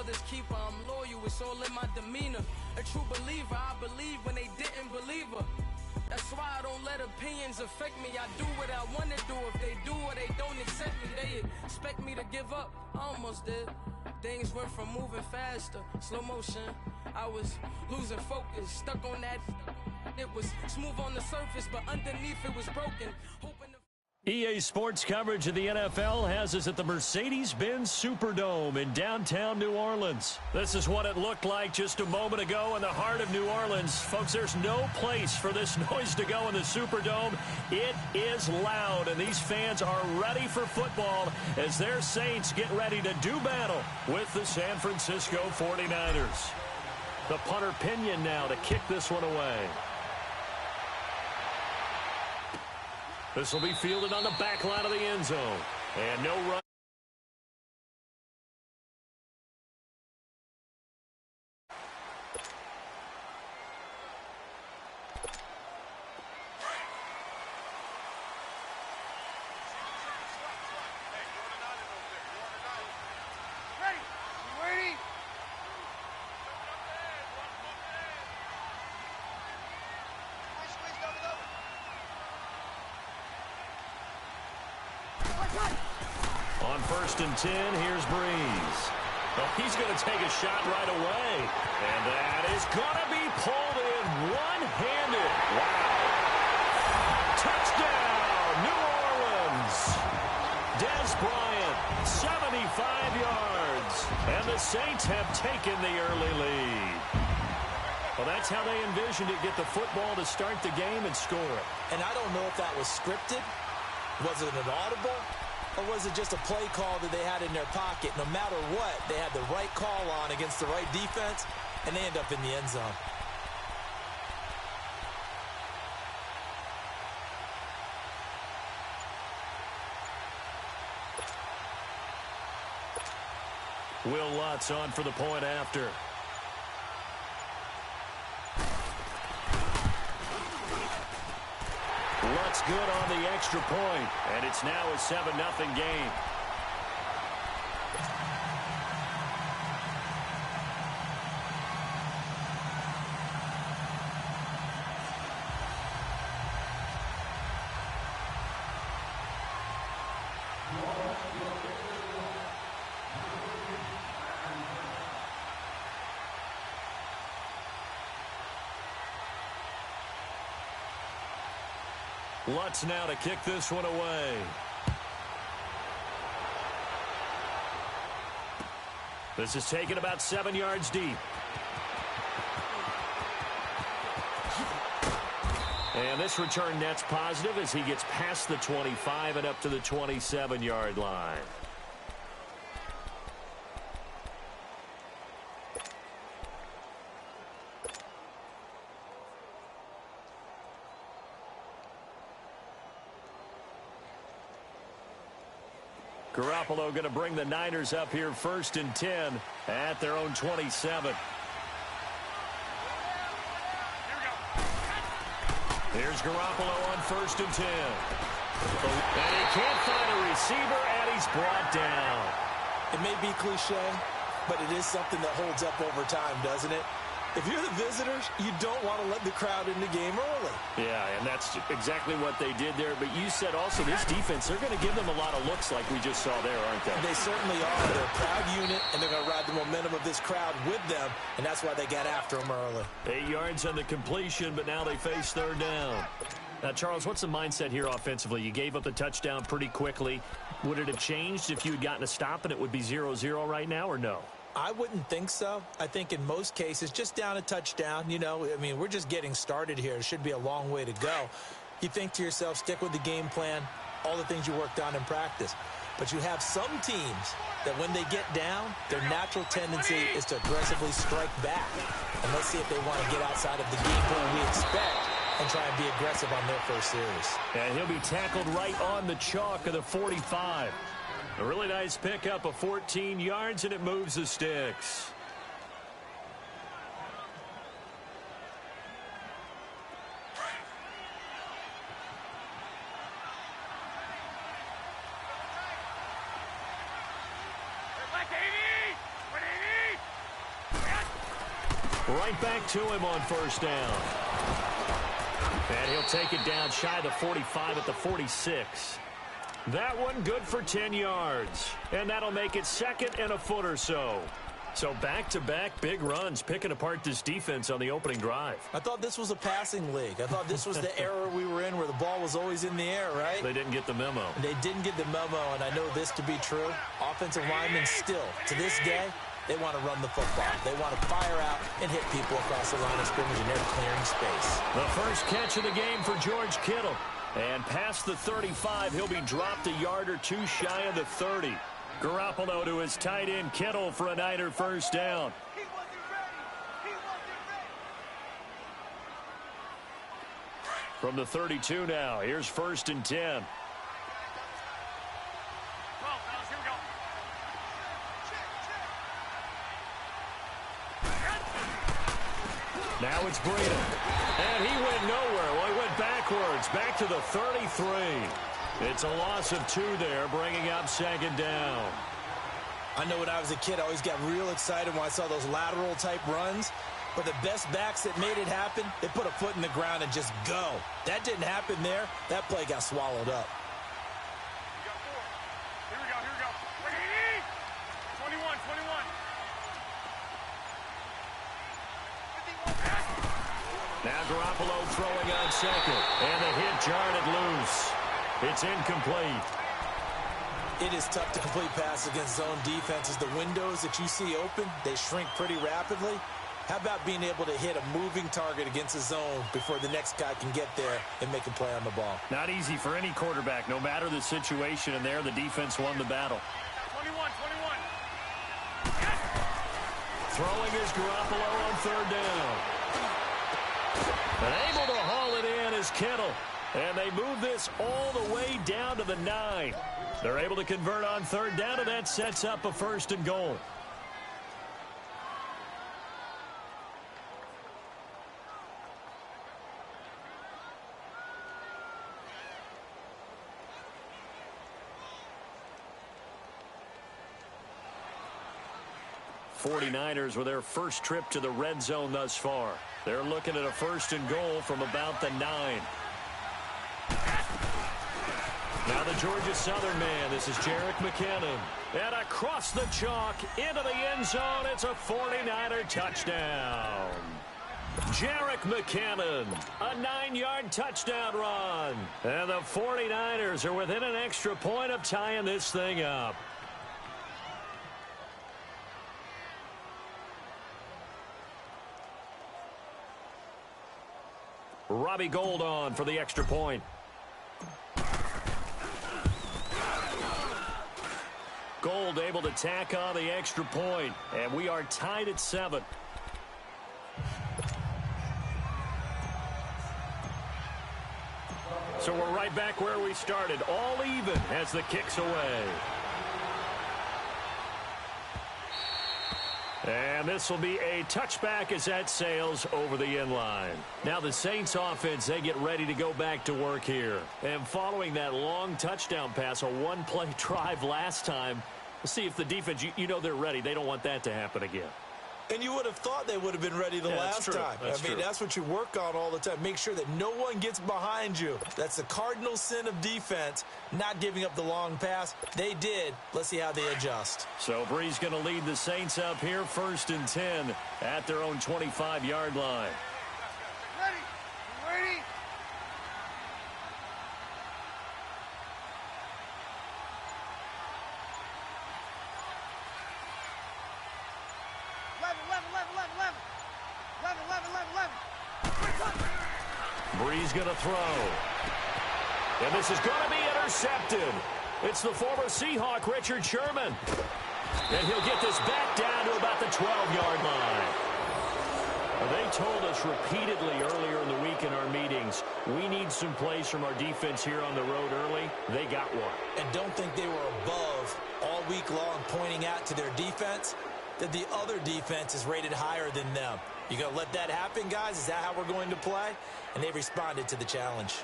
brother's keeper, I'm loyal, it's all in my demeanor. A true believer, I believe when they didn't believe her. That's why I don't let opinions affect me. I do what I want to do. If they do or they don't accept me, they expect me to give up. I almost did. Things went from moving faster, slow motion. I was losing focus, stuck on that. It was smooth on the surface, but underneath it was broken. Hoping to EA Sports coverage of the NFL has us at the Mercedes-Benz Superdome in downtown New Orleans. This is what it looked like just a moment ago in the heart of New Orleans. Folks, there's no place for this noise to go in the Superdome. It is loud, and these fans are ready for football as their Saints get ready to do battle with the San Francisco 49ers. The punter Pinion now to kick this one away. This will be fielded on the back line of the end zone. And no run. On 1st and 10, here's Breeze. Oh, he's going to take a shot right away. And that is going to be pulled in one-handed. Wow. Touchdown, New Orleans. Dez Bryant, 75 yards. And the Saints have taken the early lead. Well, that's how they envisioned it, get the football to start the game and score it. And I don't know if that was scripted. Was it an audible? Or was it just a play call that they had in their pocket? No matter what, they had the right call on against the right defense, and they end up in the end zone. Will Lutz on for the point after. Lutz good on the extra point, and it's now a 7-0 game. Lutz now to kick this one away. This is taken about 7 yards deep. And this return net's positive as he gets past the 25 and up to the 27-yard line. Garoppolo going to bring the Niners up here 1st and 10 at their own 27. Here's Garoppolo on 1st and 10. And he can't find a receiver, and he's brought down. It may be cliche, but it is something that holds up over time, doesn't it? If you're the visitors, you don't want to let the crowd in the game early. Yeah, and that's exactly what they did there. But you said also this defense, they're going to give them a lot of looks like we just saw there, aren't they? They certainly are. They're a proud unit, and they're going to ride the momentum of this crowd with them, and that's why they got after them early. 8 yards on the completion, but now they face 3rd down. Now, Charles, what's the mindset here offensively? You gave up the touchdown pretty quickly. Would it have changed if you had gotten a stop and it would be 0-0 right now, or no? I wouldn't think so. I think in most cases, just down a touchdown, you know, I mean, we're just getting started here. It should be a long way to go. You think to yourself, stick with the game plan, all the things you worked on in practice. But you have some teams that when they get down, their natural tendency is to aggressively strike back. And let's see if they want to get outside of the game plan we expect and try and be aggressive on their first series. And he'll be tackled right on the chalk of the 45. A really nice pickup of 14 yards, and it moves the sticks. Right back to him on first down. And he'll take it down shy of the 45 at the 46. That one good for 10 yards. And that'll make it second and a foot or so. So back-to-back big runs, picking apart this defense on the opening drive. I thought this was a passing league. I thought this was the era we were in where the ball was always in the air, right? They didn't get the memo. They didn't get the memo, and I know this to be true. Offensive linemen still, to this day, they want to run the football. They want to fire out and hit people across the line of scrimmage, and they're clearing space. The first catch of the game for George Kittle. And past the 35, he'll be dropped a yard or two shy of the 30. Garoppolo to his tight end Kittle for a Niner first down. From the 32 now, here's first and 10. Now it's Breida. And he went nowhere. Well, he went backwards, back to the 33. It's a loss of 2 there, bringing up second down. I know when I was a kid, I always got real excited when I saw those lateral-type runs. But the best backs that made it happen, they put a foot in the ground and just go. That didn't happen there. That play got swallowed up. Here we go. 21. Now Garoppolo throwing on second. And the hit jarred it loose. It's incomplete. It is tough to complete pass against zone defenses. The windows that you see open, they shrink pretty rapidly. How about being able to hit a moving target against a zone before the next guy can get there and make a play on the ball? Not easy for any quarterback, no matter the situation, and there the defense won the battle. 21. Throwing is Garoppolo on third down. And able to haul it in is Kittle. And they move this all the way down to the 9. They're able to convert on third down, and that sets up a first and goal. '49ers with their first trip to the red zone thus far. They're looking at a first and goal from about the 9. Now the Georgia Southern man, this is Jerick McKinnon. And across the chalk, into the end zone, it's a 49er touchdown. Jerick McKinnon, a 9-yard touchdown run. And the 49ers are within an extra point of tying this thing up. Robbie Gould on for the extra point. Gould able to tack on the extra point, and we are tied at 7. So we're right back where we started, all even as the kick's away. And this will be a touchback as that sails over the end line. Now the Saints offense, they get ready to go back to work here. And following that long touchdown pass, a one-play drive last time, we'll see if the defense, you know they're ready. They don't want that to happen again. And you would have thought they would have been ready the last time. That's true. That's what you work on all the time. Make sure that no one gets behind you. That's the cardinal sin of defense, not giving up the long pass. They did. Let's see how they adjust. So Bree's going to lead the Saints up here, first and 10 at their own 25-yard line. Ready? 11. Bree's going to throw. And this is going to be intercepted. It's the former Seahawk, Richard Sherman. And he'll get this back down to about the 12-yard line. They told us repeatedly earlier in the week in our meetings, we need some plays from our defense here on the road early. They got one. And don't think they were above all week long pointing out to their defense that the other defense is rated higher than them. You going to let that happen, guys? Is that how we're going to play? And they responded to the challenge.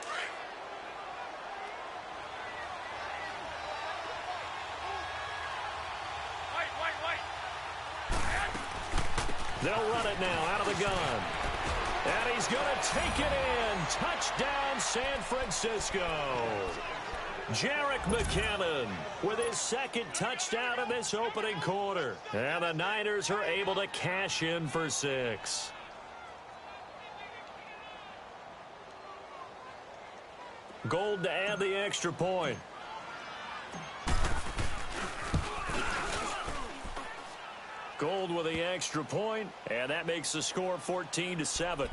They'll run it now out of the gun. And he's going to take it in. Touchdown, San Francisco. Jerick McKinnon with his second touchdown in this opening quarter. And the Niners are able to cash in for 6. Gold to add the extra point. Gold with the extra point, and that makes the score 14-7.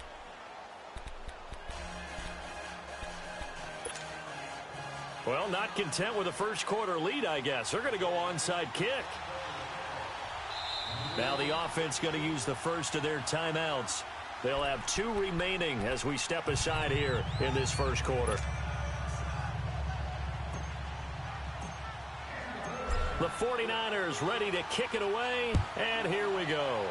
Well, not content with the first quarter lead, I guess. They're going to go onside kick. Now the offense going to use the first of their timeouts. They'll have 2 remaining as we step aside here in this first quarter. The 49ers ready to kick it away, and here we go.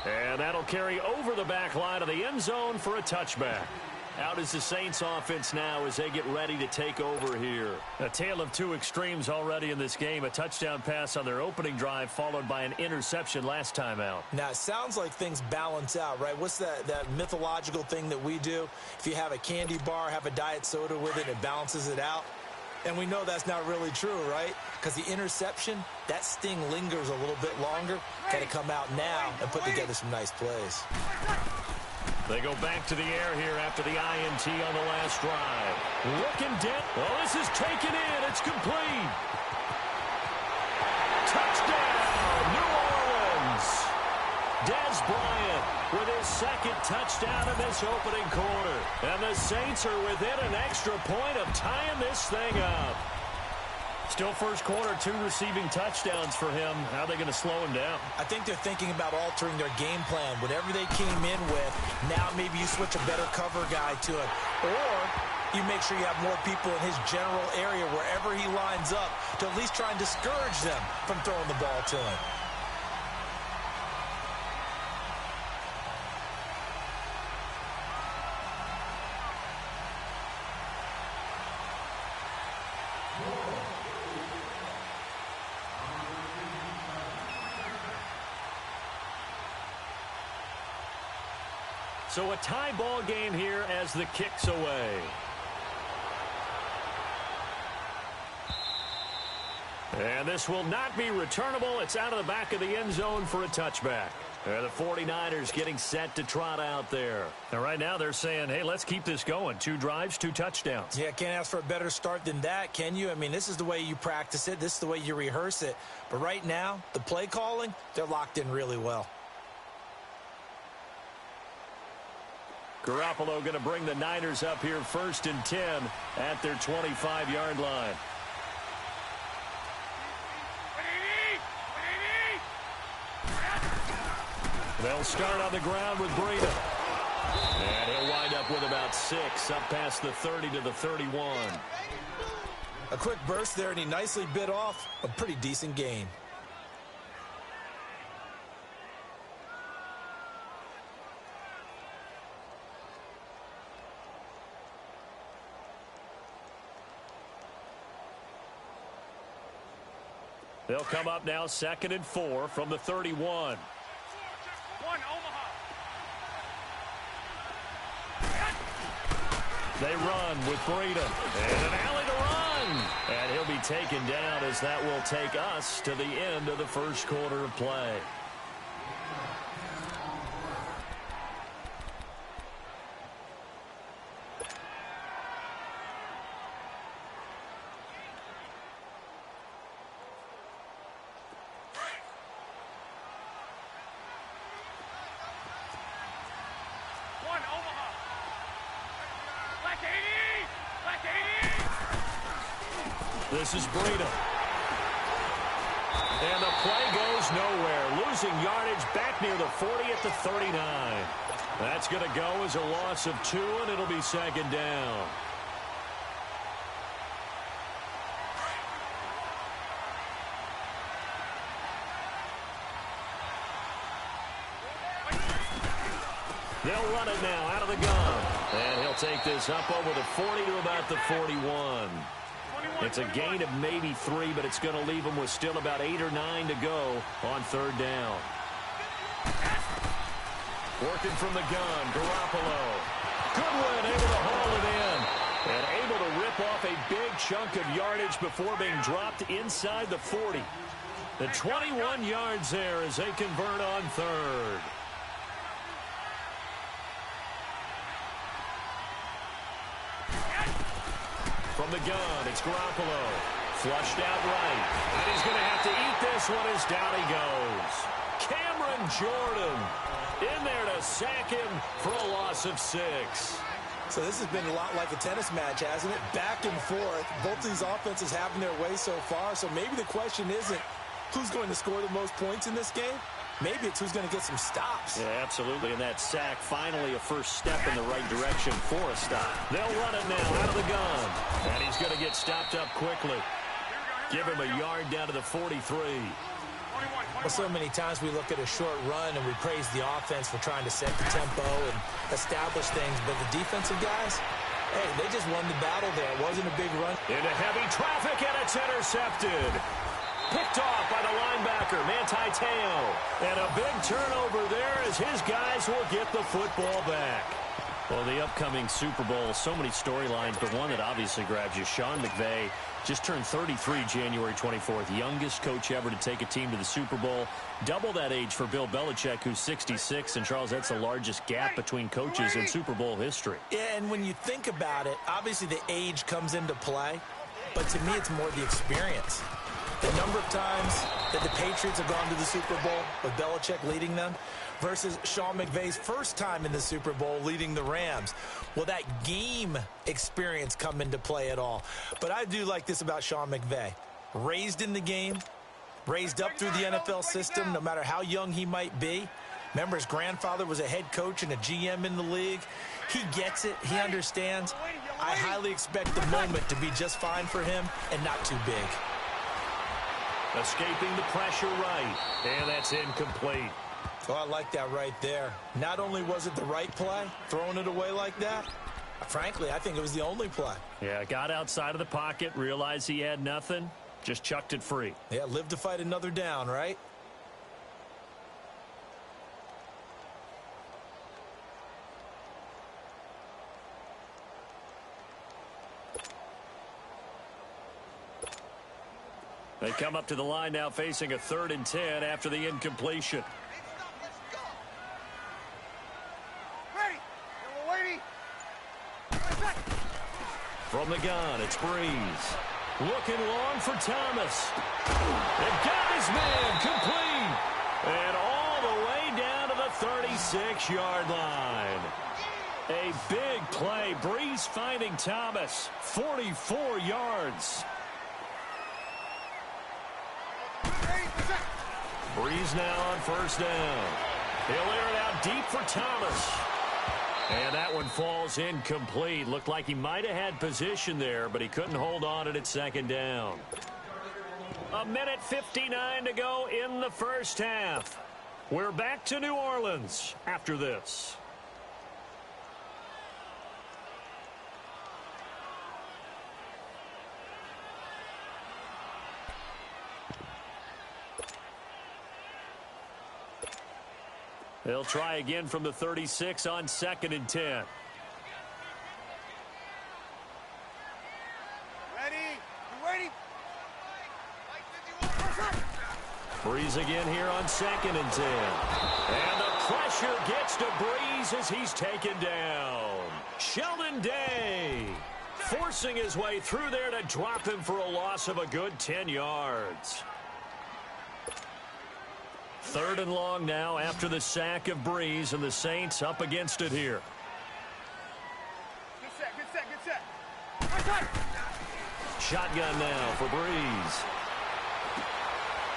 And that'll carry over the back line of the end zone for a touchback. Out is the Saints offense now as they get ready to take over here. A tale of 2 extremes already in this game. A touchdown pass on their opening drive followed by an interception last time out. Now, it sounds like things balance out, right? What's that mythological thing that we do? If you have a candy bar, have a diet soda with it, it balances it out. And we know that's not really true, right? Because the interception, that sting lingers a little bit longer. Got to come out now and put together some nice plays. They go back to the air here after the INT on the last drive. Looking dead. Well, this is taken in. It's complete. Touchdown, New Orleans. Dez Bryant with his second touchdown in this opening quarter. And the Saints are within an extra point of tying this thing up. Still first quarter, 2 receiving touchdowns for him. How are they going to slow him down? I think they're thinking about altering their game plan. Whatever they came in with, now maybe you switch a better cover guy to it. Or you make sure you have more people in his general area wherever he lines up to at least try and discourage them from throwing the ball to him. So a tie ball game here as the kick's away. And this will not be returnable. It's out of the back of the end zone for a touchback. And the 49ers getting set to trot out there. And right now they're saying, hey, let's keep this going. 2 drives, 2 touchdowns. Yeah, can't ask for a better start than that, can you? I mean, this is the way you practice it. This is the way you rehearse it. But right now, the play calling, they're locked in really well. Garoppolo going to bring the Niners up here 1st and 10 at their 25-yard line. They'll start on the ground with Breida. And he'll wind up with about 6 up past the 30 to the 31. A quick burst there, and he nicely bit off a pretty decent gain. They'll come up now 2nd and 4 from the 31. They run with Breida. And an alley to run. And he'll be taken down as that will take us to the end of the first quarter of play. This is Breida. And the play goes nowhere. Losing yardage back near the 40 at the 39. That's going to go as a loss of 2, and it'll be 2nd down. They'll run it now out of the gun. And he'll take this up over the 40 to about the 41. 21. It's a gain of maybe 3, but it's going to leave them with still about 8 or 9 to go on third down. Working from the gun, Garoppolo. Goodwin able to haul it in. And able to rip off a big chunk of yardage before being dropped inside the 40. The 21 yards there as they convert on third. From the gun, it's Garoppolo. Flushed out right. And he's going to have to eat this one as down he goes. Cameron Jordan in there to sack him for a loss of 6. So this has been a lot like a tennis match, hasn't it? Back and forth. Both these offenses having their way so far. So maybe the question isn't who's going to score the most points in this game. Maybe it's who's going to get some stops. Yeah, absolutely. And that sack, finally a first step in the right direction for a stop. They'll run it now out of the gun. And he's going to get stopped up quickly. Give him a yard down to the 43. Well, so many times we look at a short run and we praise the offense for trying to set the tempo and establish things. But the defensive guys, hey, they just won the battle there. It wasn't a big run. Into heavy traffic, and it's intercepted. Picked off by the linebacker, Manti Te'o. And a big turnover there as his guys will get the football back. Well, the upcoming Super Bowl, so many storylines, but one that obviously grabs you. Sean McVay just turned 33 January 24th. Youngest coach ever to take a team to the Super Bowl. Double that age for Bill Belichick, who's 66. And, Charles, that's the largest gap between coaches in Super Bowl history. Yeah, and when you think about it, obviously the age comes into play. But to me, it's more the experience. The number of times that the Patriots have gone to the Super Bowl with Belichick leading them versus Sean McVay's first time in the Super Bowl leading the Rams. Will that game experience come into play at all? But I do like this about Sean McVay. Raised in the game, raised up through the NFL system, no matter how young he might be. Remember, his grandfather was a head coach and a GM in the league. He gets it. He understands. I highly expect the moment to be just fine for him and not too big. Escaping the pressure right, and that's incomplete. Oh, I like that right there. Not only was it the right play, throwing it away like that, frankly, I think it was the only play. Yeah, got outside of the pocket, realized he had nothing, just chucked it free. Yeah, live to fight another down, right? They come up to the line now facing a 3rd and 10 after the incompletion. From the gun, it's Breeze. Looking long for Thomas. They've got his man complete. And all the way down to the 36-yard line. A big play. Breeze finding Thomas. 44 yards. Breeze now on first down. He'll air it out deep for Thomas. And that one falls incomplete. Looked like he might have had position there, but he couldn't hold on at second down. 1:59 to go in the first half. We're back to New Orleans after this. They'll try again from the 36 on 2nd and 10. Ready? Breeze again here on 2nd and 10. And the pressure gets to Breeze as he's taken down. Sheldon Day forcing his way through there to drop him for a loss of a good 10 yards. 3rd and long now after the sack of Breeze, and the Saints up against it here. Good set. Shotgun now for Breeze.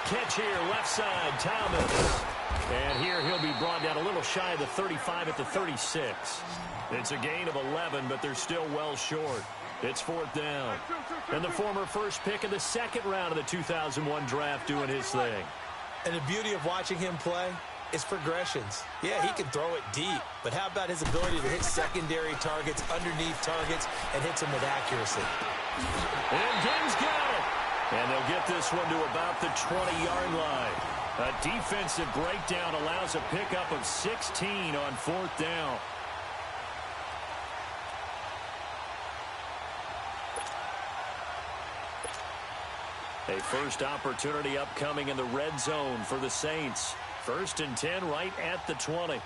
Catch here, left side, Thomas. And here he'll be brought down a little shy of the 35 at the 36. It's a gain of 11, but they're still well short. It's 4th down. And the former first pick of the 2nd round of the 2001 draft doing his thing. And the beauty of watching him play, is progressions. Yeah, he can throw it deep, but how about his ability to hit secondary targets, underneath targets, and hits them with accuracy? And Gibbs got it. And they'll get this one to about the 20-yard line. A defensive breakdown allows a pickup of 16 on 4th down. A first opportunity upcoming in the red zone for the Saints. 1st and 10 right at the 20.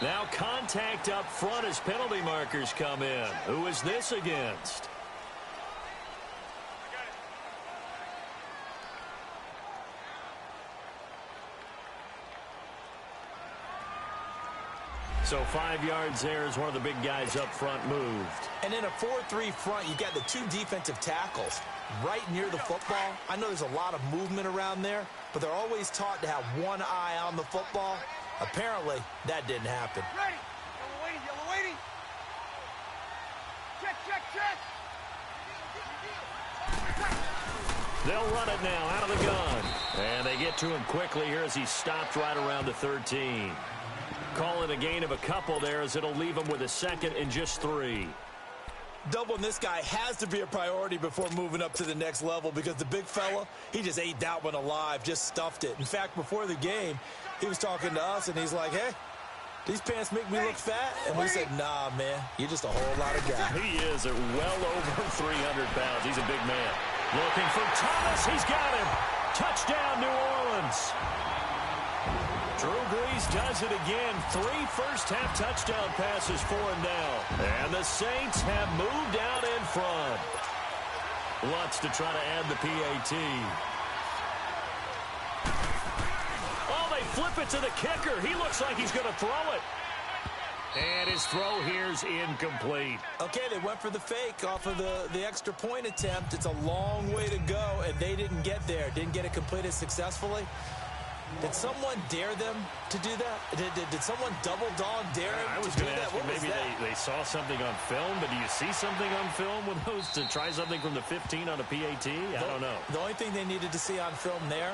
Now contact up front as penalty markers come in. Who is this against? So 5 yards there as one of the big guys up front moved. And in a 4-3 front, you've got the 2 defensive tackles right near the football. I know there's a lot of movement around there, but they're always taught to have one eye on the football. Apparently, that didn't happen. Ready. Yellow waiting. Check. They'll run it now out of the gun. And they get to him quickly here as he stopped right around the 13. Call it a gain of a couple there as it'll leave him with a 2nd and just 3. Doubling this guy has to be a priority before moving up to the next level because the big fella, he just ate that one alive, just stuffed it. In fact, before the game, he was talking to us, and he's like, hey, these pants make me look fat? And we said, nah, man, you're just a whole lot of guy. He is at well over 300 pounds. He's a big man. Looking for Thomas. He's got him. Touchdown, New Orleans. Drew Brees does it again. 3 first-half touchdown passes for him now. And the Saints have moved out in front. Wants to try to add the PAT. Oh, they flip it to the kicker. He looks like he's going to throw it. And his throw here's incomplete. Okay, they went for the fake off of the extra point attempt. It's a long way to go, and they didn't get there. Didn't get it completed successfully. Did someone dare them to do that? Did someone double dog dare them I was to do going to that? ask you, maybe they saw something on film, but do you see something on film with those to try something from the 15 on a PAT? I don't know. The only thing they needed to see on film there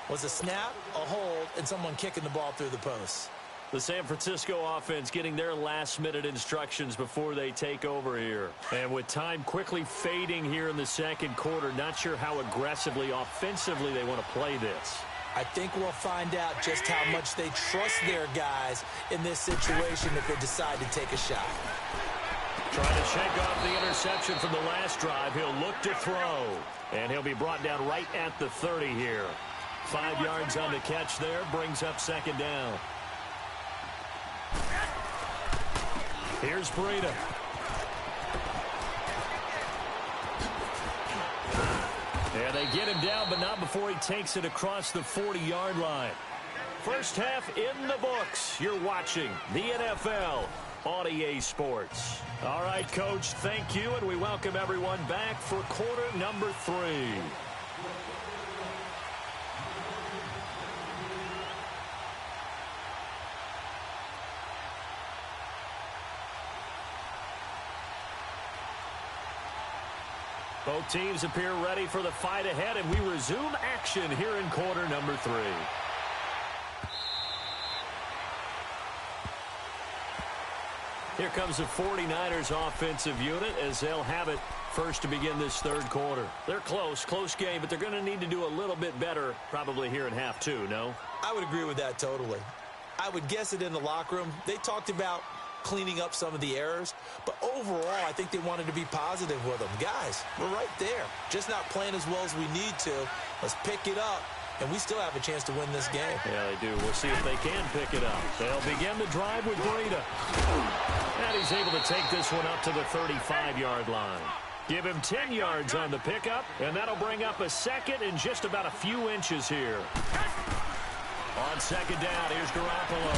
was a snap, a hold, and someone kicking the ball through the post. The San Francisco offense getting their last-minute instructions before they take over here. And with time quickly fading here in the 2nd quarter, not sure how aggressively, offensively they want to play this. I think we'll find out just how much they trust their guys in this situation if they decide to take a shot. Trying to shake off the interception from the last drive. He'll look to throw. And he'll be brought down right at the 30 here. 5 yards on the catch there. Brings up 2nd down. Here's Breida. And they get him down, but not before he takes it across the 40-yard line. First half in the books. You're watching the NFL on EA Sports. All right, Coach, thank you, and we welcome everyone back for quarter number 3. Both teams appear ready for the fight ahead, and we resume action here in quarter number 3. Here comes the 49ers offensive unit as they'll have it first to begin this 3rd quarter. They're close game, but they're going to need to do a little bit better probably here in half 2, no? I would agree with that totally. I would guess it in the locker room. They talked about cleaning up some of the errors, but overall I think they wanted to be positive with them. Guys, we're right there, just not playing as well as we need to. Let's pick it up, and we still have a chance to win this game. Yeah, they do. We'll see if they can pick it up. They'll begin the drive with Breida, and he's able to take this one up to the 35-yard line. Give him 10 yards on the pickup, and that'll bring up a 2nd and just about a few inches here. On 2nd down, here's Garoppolo.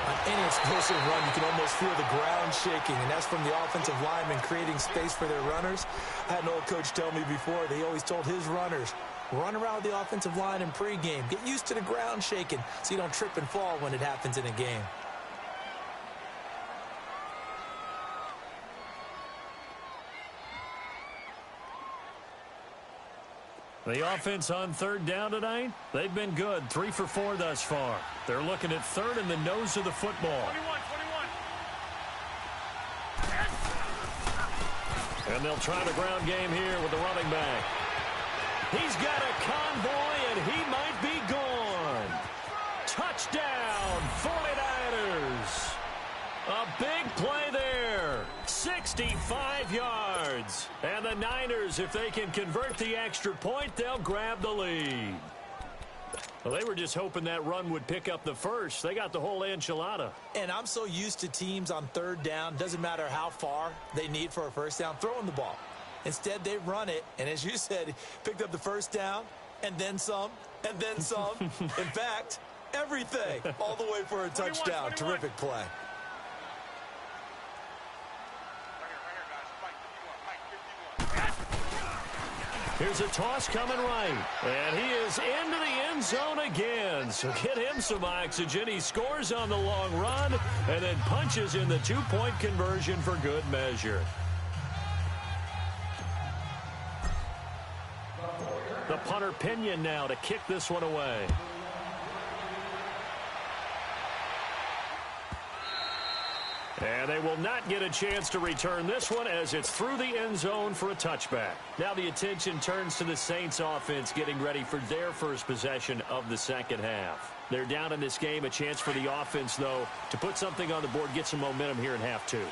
On any explosive run, you can almost feel the ground shaking, and that's from the offensive linemen creating space for their runners. I had an old coach tell me before, they always told his runners, run around with the offensive line in pregame. Get used to the ground shaking so you don't trip and fall when it happens in a game. The offense on third down tonight, they've been good. 3 for 4 thus far. They're looking at third in the nose of the football. 21. And they'll try the ground game here with the running back. He's got a convoy, and he might be gone. Touchdown, 49ers. A big play there. 65 yards. And the Niners, if they can convert the extra point, they'll grab the lead. Well, they were just hoping that run would pick up the first. They got the whole enchilada. And I'm so used to teams on third down, doesn't matter how far they need for a first down, throwing the ball. Instead, they run it, and as you said, picked up the first down, and then some, and then some. In fact, everything, all the way for a touchdown. 21. Terrific play. Here's a toss coming right. And he is into the end zone again. So get him some oxygen. He scores on the long run and then punches in the 2-point conversion for good measure. The punter Pinion now to kick this one away. And they will not get a chance to return this one as it's through the end zone for a touchback. Now the attention turns to the Saints offense getting ready for their first possession of the second half. They're down in this game. A chance for the offense, though, to put something on the board, get some momentum here in half 2.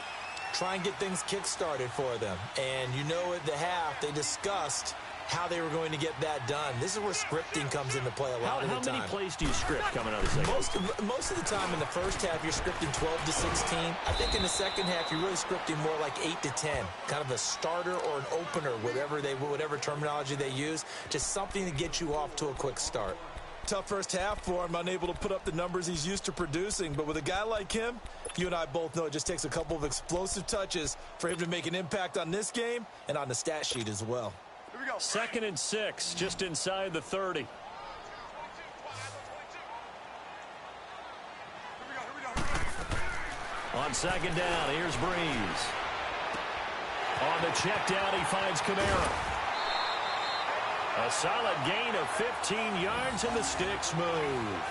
Try and get things kick-started for them. And you know at the half, they discussed how they were going to get that done. This is where scripting comes into play a lot of the time. How many plays do you script coming out of the second? Most of the time in the first half, you're scripting 12 to 16. I think in the second half, you're really scripting more like 8 to 10. Kind of a starter or an opener, whatever terminology they use. Just something to get you off to a quick start. Tough first half for him, unable to put up the numbers he's used to producing. But with a guy like him, you and I both know it just takes a couple of explosive touches for him to make an impact on this game and on the stat sheet as well. 2nd and 6, just inside the 30. On second down, here's Breeze. On the check down, he finds Kamara. A solid gain of 15 yards, and the sticks move.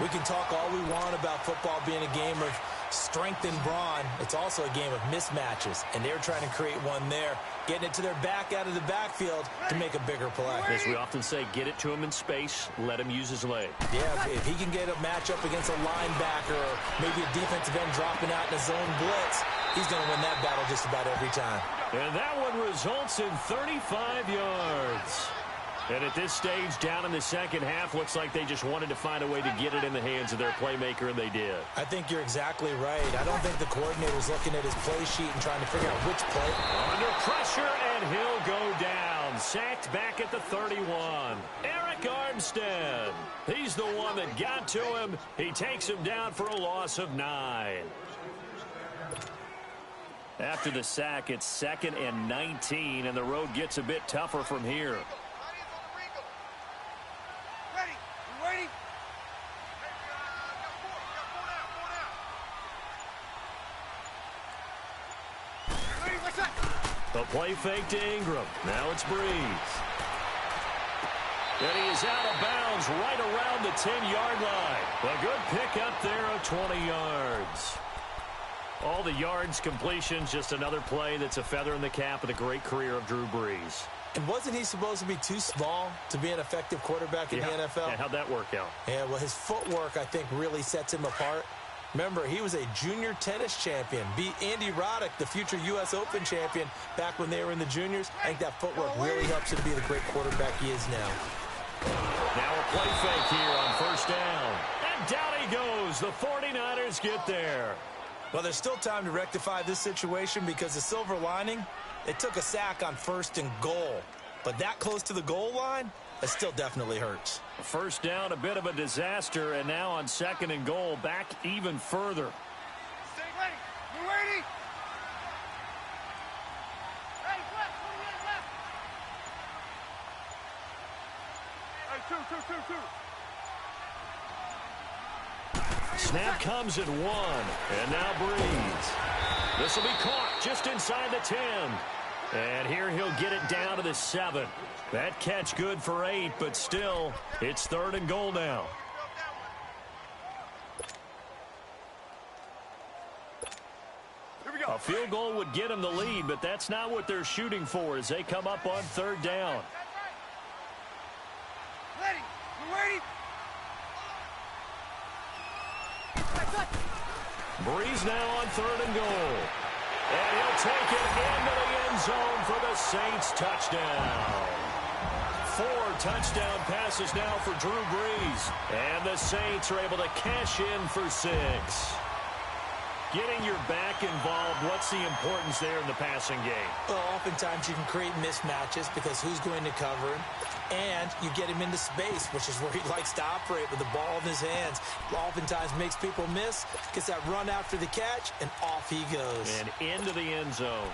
We can talk all we want about football being a game of strength and brawn. It's also a game of mismatches, and they're trying to create one there, getting it to their back out of the backfield to make a bigger play. As we often say, get it to him in space, let him use his leg. Yeah, if he can get a matchup against a linebacker or maybe a defensive end dropping out in a zone blitz, he's going to win that battle just about every time. And that one results in 35 yards. And at this stage, down in the second half, looks like they just wanted to find a way to get it in the hands of their playmaker, and they did. I think you're exactly right. I don't think the coordinator's looking at his play sheet and trying to figure out which play. Under pressure, and he'll go down. Sacked back at the 31. Eric Armstead. He's the one that got to him. He takes him down for a loss of 9. After the sack, it's 2nd and 19, and the road gets a bit tougher from here. The play fake to Ingram. Now it's Breeze. And he is out of bounds right around the 10-yard line. A good pickup there of 20 yards. All the yards, completions, just another play that's a feather in the cap of the great career of Drew Brees. And wasn't he supposed to be too small to be an effective quarterback in the NFL? Yeah, how'd that work out? Yeah, well, his footwork, I think, really sets him apart. Remember, he was a junior tennis champion. Beat Andy Roddick, the future U.S. Open champion, back when they were in the juniors. I think that footwork really helps him be the great quarterback he is now. Now a play fake here on first down. And down he goes. The 49ers get there. Well, there's still time to rectify this situation because the silver lining, it took a sack on 1st and goal. But that close to the goal line, it still definitely hurts. First down, a bit of a disaster, and now on 2nd and goal, back even further. Stay ready. You ready? Hey, left. Hey, two. Snap comes at 1, and now Breeze. This will be caught just inside the 10. And here he'll get it down to the 7. That catch good for 8, but still, it's 3rd and goal now. A field goal would get him the lead, but that's not what they're shooting for as they come up on 3rd down. Breeze now on 3rd and goal. And he'll take it into the end zone for the Saints touchdown. 4 touchdown passes now for Drew Brees. And the Saints are able to cash in for 6. Getting your back involved, what's the importance there in the passing game? Well, oftentimes you can create mismatches because who's going to cover him? And you get him into space, which is where he likes to operate with the ball in his hands. Oftentimes makes people miss, gets that run after the catch, and off he goes. And into the end zone.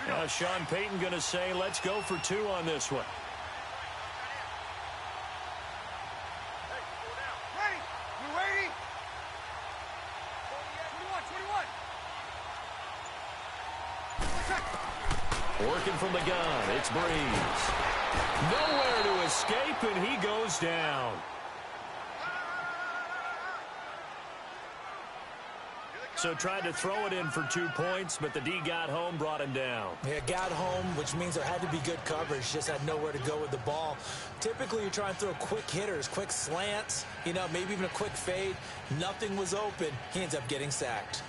Now Sean Payton going to say, let's go for 2 on this one. Working from the gun, it's Breeze. Nowhere to escape, and he goes down. So tried to throw it in for 2 points, but the D got home, brought him down. Yeah, got home, which means there had to be good coverage. Just had nowhere to go with the ball. Typically, you try and throw quick hitters, quick slants, maybe even a quick fade. Nothing was open. He ends up getting sacked.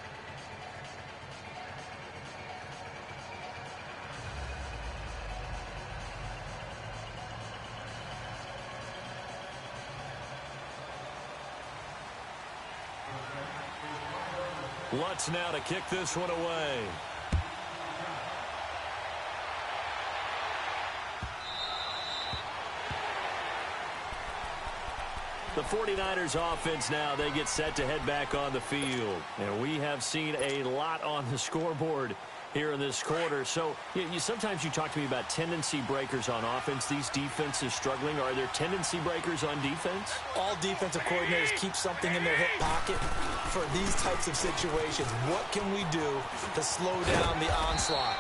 Lutz now to kick this one away. The 49ers offense now, they get set to head back on the field. And we have seen a lot on the scoreboard here in this quarter. So sometimes you talk to me about tendency breakers on offense. These defenses struggling. Are there tendency breakers on defense? All defensive coordinators keep something in their hip pocket for these types of situations. What can we do to slow down the onslaught?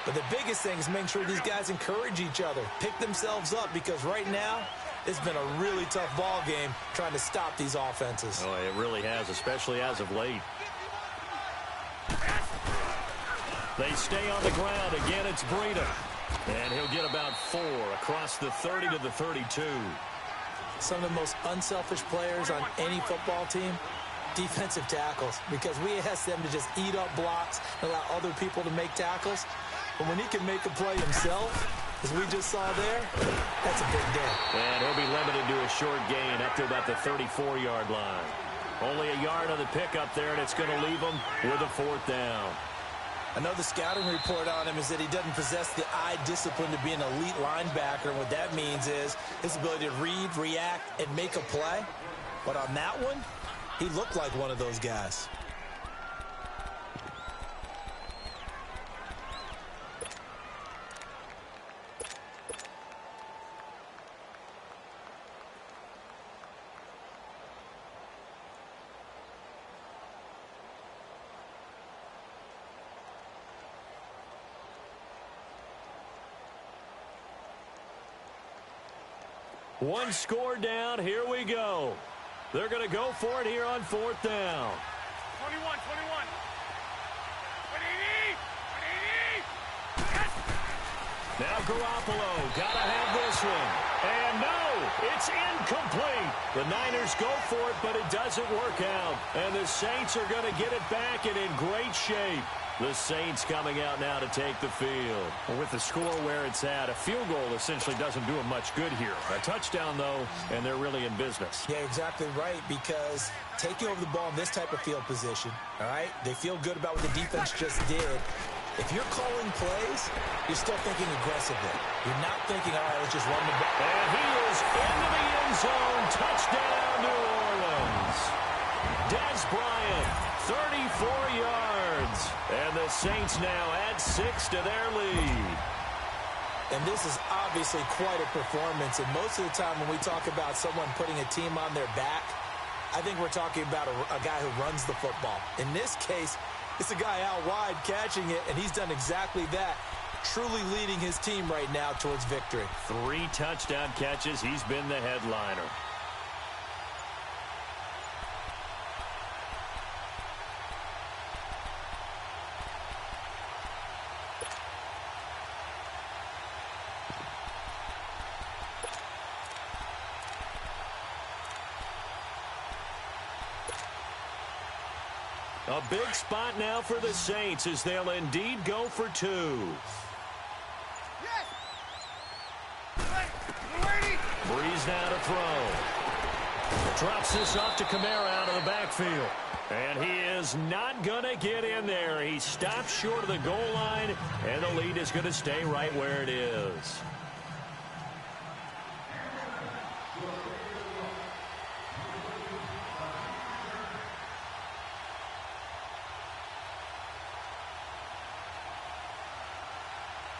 But the biggest thing is making sure these guys encourage each other, pick themselves up, because right now it's been a really tough ball game trying to stop these offenses. Oh, it really has, especially as of late. They stay on the ground. Again, it's Breida. And he'll get about 4 across the 30 to the 32. Some of the most unselfish players on any football team, defensive tackles, because we ask them to just eat up blocks and allow other people to make tackles. But when he can make a play himself, as we just saw there, that's a big day. And he'll be limited to a short gain up to about the 34-yard line. Only a yard on the pickup there, and it's going to leave him with a 4th down. I know the scouting report on him is that he doesn't possess the eye discipline to be an elite linebacker. And what that means is his ability to read, react, and make a play. But on that one, he looked like one of those guys. One score down. Here we go. They're going to go for it here on 4th down. 21. 180. Yes! Now Garoppolo. Got to have this one. And no, it's incomplete. The Niners go for it, but it doesn't work out. And the Saints are going to get it back and in great shape. The Saints coming out now to take the field. Well, with the score where it's at, a field goal essentially doesn't do them much good here. A touchdown, though, and they're really in business. Yeah, exactly right, because taking over the ball in this type of field position, all right, they feel good about what the defense just did. If you're calling plays, you're still thinking aggressively. You're not thinking, all right, let's just run the ball. And he is into the end zone. Touchdown, New Orleans. Des Bryant, 34 yards. And the Saints now add 6 to their lead. And this is obviously quite a performance. And most of the time when we talk about someone putting a team on their back, I think we're talking about a guy who runs the football. In this case, It's a guy out wide catching it, and he's done exactly that. Truly leading his team right now towards victory. 3 touchdown catches. He's been the headliner. A big spot now for the Saints as they'll indeed go for 2. Breeze now to throw. Drops this off to Kamara out of the backfield. And he is not going to get in there. He stops short of the goal line, and the lead is going to stay right where it is.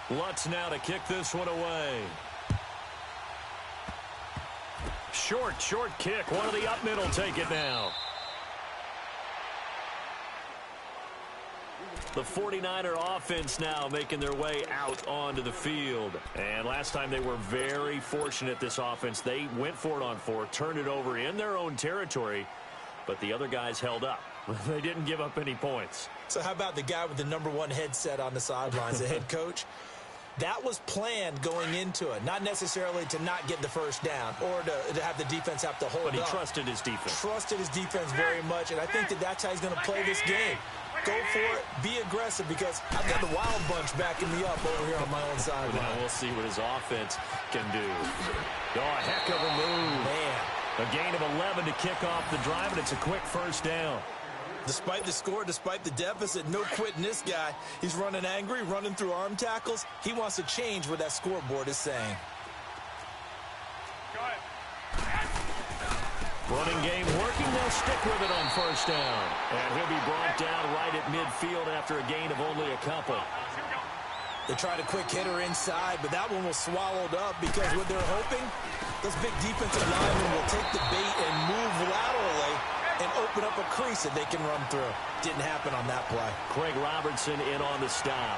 Lutz now to kick this one away. Short kick. One of the up middle take it now. The 49er offense now making their way out onto the field. And last time they were very fortunate, this offense. They went for it on 4, turned it over in their own territory, but the other guys held up. They didn't give up any points. So how about the guy with the #1 headset on the sidelines, the head coach? That was planned going into it, not necessarily to not get the first down or to have the defense have to hold up. But he trusted his defense. Trusted his defense very much, and I think that's how he's going to play this game. Go for it, be aggressive, because I've got the wild bunch backing me up over here on my own sideline. Now we'll see what his offense can do. Oh, a heck of a move. Man. A gain of 11 to kick off the drive, and it's a quick first down. Despite the score, despite the deficit, no quitting this guy. He's running angry, running through arm tackles. He wants to change what that scoreboard is saying. Running game working. They'll stick with it on first down. And he'll be brought down right at midfield after a gain of only a couple. They tried a quick hitter inside, but that one was swallowed up because what they're hoping, those big defensive linemen will take the bait and move laterally and open up a crease that they can run through. Didn't happen on that play. Craig Robertson in on the stop.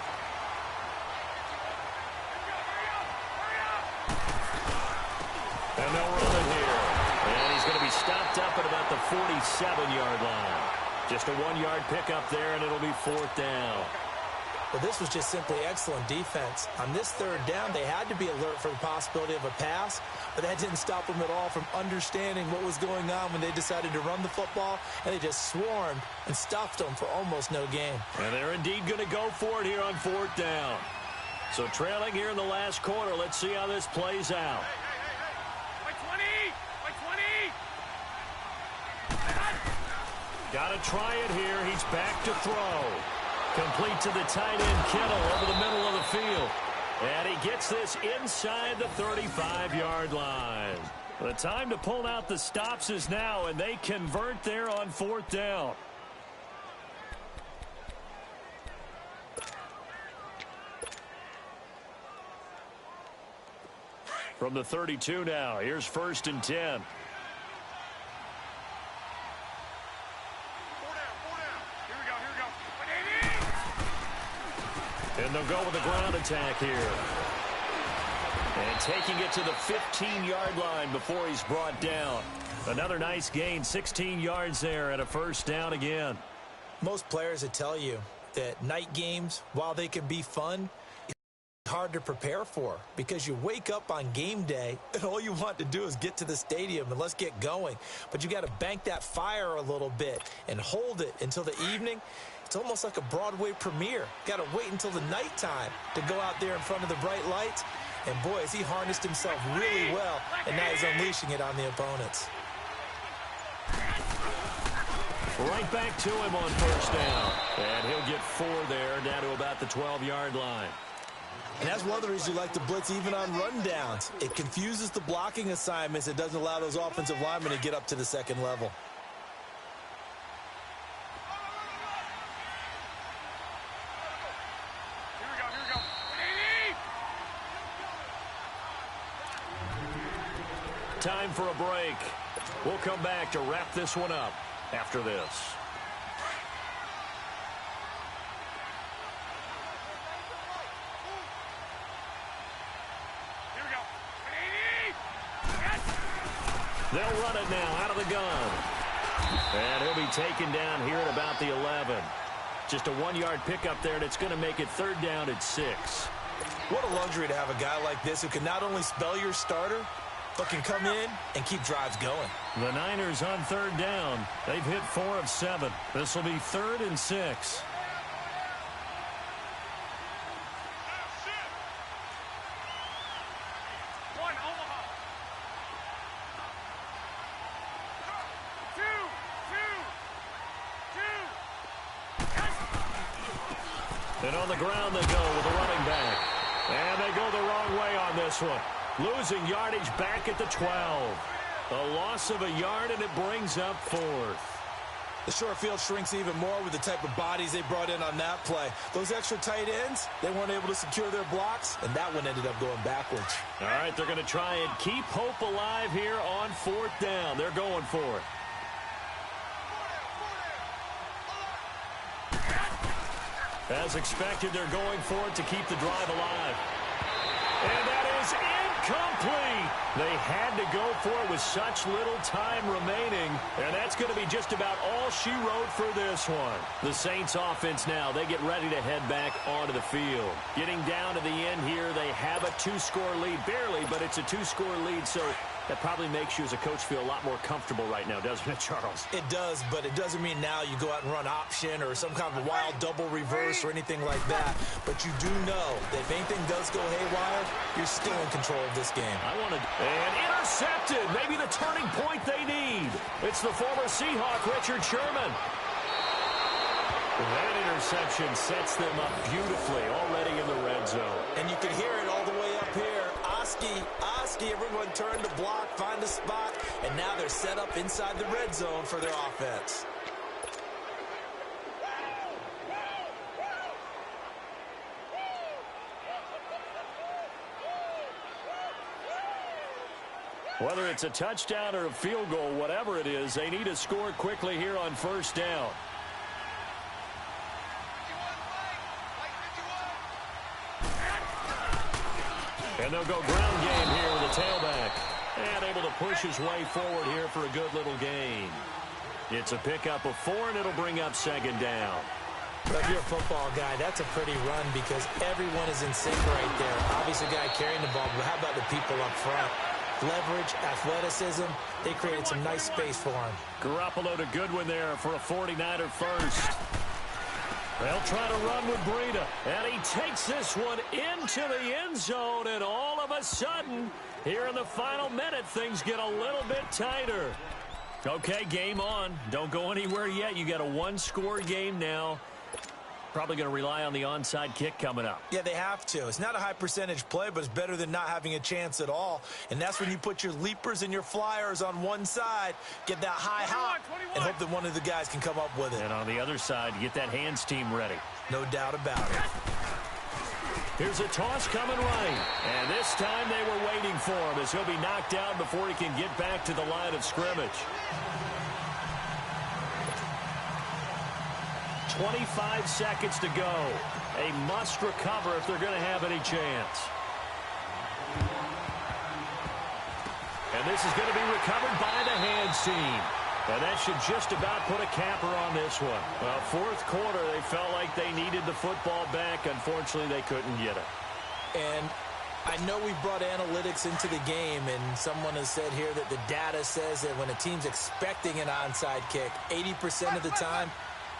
And they'll run it here. And he's going to be stopped up at about the 47-yard line. Just a 1-yard pickup there, and it'll be 4th down. Well, this was just simply excellent defense. On this 3rd down, they had to be alert for the possibility of a pass, but that didn't stop them at all from understanding what was going on when they decided to run the football, and they just swarmed and stuffed them for almost no gain. And they're indeed going to go for it here on 4th down. So trailing here in the last quarter, let's see how this plays out. Got to try it here. He's back to throw. Complete to the tight end, Kittle, over the middle of the field. And he gets this inside the 35-yard line. The time to pull out the stops is now, and they convert there on 4th down. From the 32 now, here's 1st and 10. And they'll go with a ground attack here. And taking it to the 15-yard line before he's brought down. Another nice gain, 16 yards there, and a 1st down again. Most players would tell you that night games, while they can be fun, it's hard to prepare for because you wake up on game day and all you want to do is get to the stadium and let's get going. But you got to bank that fire a little bit and hold it until the evening. It's almost like a Broadway premiere. Got to wait until the nighttime to go out there in front of the bright lights. And boy, has he harnessed himself really well, and now he's unleashing it on the opponents. Right back to him on 1st down. And he'll get 4 there, down to about the 12-yard line. And that's one of the reasons you like to blitz even on rundowns. It confuses the blocking assignments. It doesn't allow those offensive linemen to get up to the 2nd level. Time for a break. We'll come back to wrap this one up after this. They'll run it now out of the gun. And he'll be taken down here at about the 11. Just a 1-yard pickup there, and it's going to make it 3rd down at 6. What a luxury to have a guy like this who can not only spell your starter, but can come in and keep drives going. The Niners on 3rd down. They've hit 4 of 7. This will be 3rd and 6. And on the ground they go with a running back. And they go the wrong way on this one. Losing yardage back at the 12. A loss of a yard, and it brings up 4th. The short field shrinks even more with the type of bodies they brought in on that play. Those extra tight ends, they weren't able to secure their blocks, and that one ended up going backwards. All right, they're going to try and keep hope alive here on 4th down. They're going for it. As expected, they're going for it to keep the drive alive. And that is incomplete. They had to go for it with such little time remaining. And that's going to be just about all she wrote for this one. The Saints offense now, they get ready to head back onto the field. Getting down to the end here, they have a 2-score lead. Barely, but it's a 2-score lead, so that probably makes you as a coach feel a lot more comfortable right now, doesn't it, Charles? It does, but it doesn't mean now you go out and run option or some kind of wild double reverse or anything like that. But you do know that if anything does go haywire, you're still in control of this game. And intercepted. Maybe the turning point they need. It's the former Seahawk, Richard Sherman. That interception sets them up beautifully already in the red zone. And you can hear it all the way up here. Oski, everyone turned to block, find a spot, and now they're set up inside the red zone for their offense. Whether it's a touchdown or a field goal, whatever it is, they need to score quickly here on 1st down. And they'll go ground game here with a tailback. And able to push his way forward here for a good little gain. It's a pickup of 4, and it'll bring up 2nd down. Well, if you're a football guy, that's a pretty run because everyone is in sync right there. Obviously, guy carrying the ball, but how about the people up front? Leverage, athleticism, they created some nice space for him. Garoppolo to Goodwin there for a 49er first. They'll try to run with Breida, and he takes this one into the end zone, and all of a sudden, here in the final minute, things get a little bit tighter. Okay, game on. Don't go anywhere yet. You got a 1-score game now. Probably going to rely on the onside kick coming up. Yeah, they have to. It's not a high percentage play, but it's better than not having a chance at all. And that's when you put your leapers and your flyers on one side, get that high hop, and hope that one of the guys can come up with it. And on the other side, get that hands team ready. No doubt about it. Here's a toss coming right. And this time they were waiting for him as he'll be knocked down before he can get back to the line of scrimmage. 25 seconds to go. A must recover if they're going to have any chance. And this is going to be recovered by the hands team. And that should just about put a capper on this one. Well, 4th quarter, they felt like they needed the football back. Unfortunately, they couldn't get it. And I know we brought analytics into the game, and someone has said here that the data says that when a team's expecting an onside kick, 80% of the time,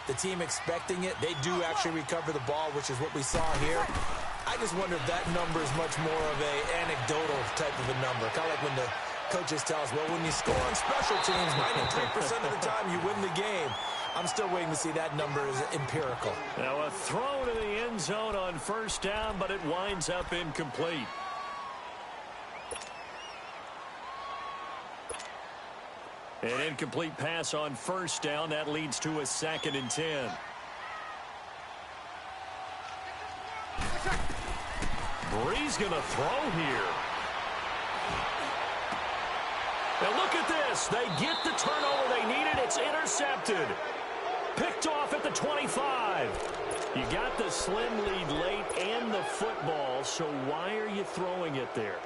the team expecting it, they do actually recover the ball, which is what we saw here. I just wonder if that number is much more of a anecdotal type of a number. Kind of like when the coaches tell us, well, when you score on special teams, 93% of the time you win the game. I'm still waiting to see that number is empirical. Now a throw to the end zone on 1st down, but it winds up incomplete. An incomplete pass on 1st down. That leads to a 2nd and 10. Bree's going to throw here. Now look at this. They get the turnover they needed. It's intercepted. Picked off at the 25. You got the slim lead late and the football, so why are you throwing it there?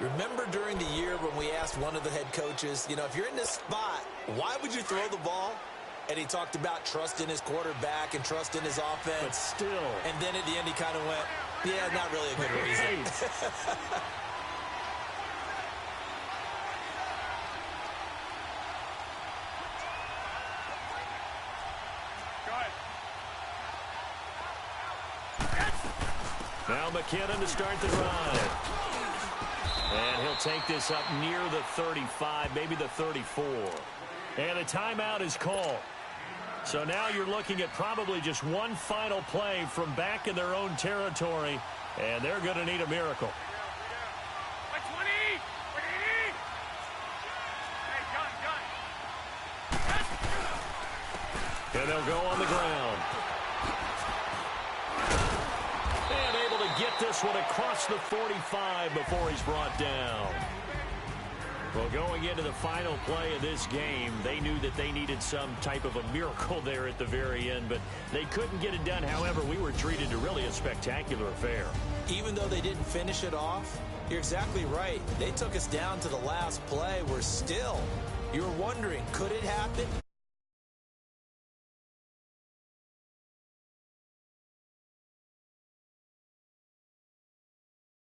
Remember during the year when we asked one of the head coaches, if you're in this spot, why would you throw the ball? And he talked about trust in his quarterback and trust in his offense. But still. And then at the end he kind of went, yeah, not really a good reason. Now McKinnon to start the drive. And he'll take this up near the 35, maybe the 34. And a timeout is called. So now you're looking at probably just one final play from back in their own territory, and they're going to need a miracle. And they'll go on the ground. And able to get this one across the 45 before he's brought down. Well, going into the final play of this game, they knew that they needed some type of a miracle there at the very end, but they couldn't get it done. However, we were treated to really a spectacular affair. Even though they didn't finish it off, you're exactly right. They took us down to the last play. We're still, you're wondering, could it happen?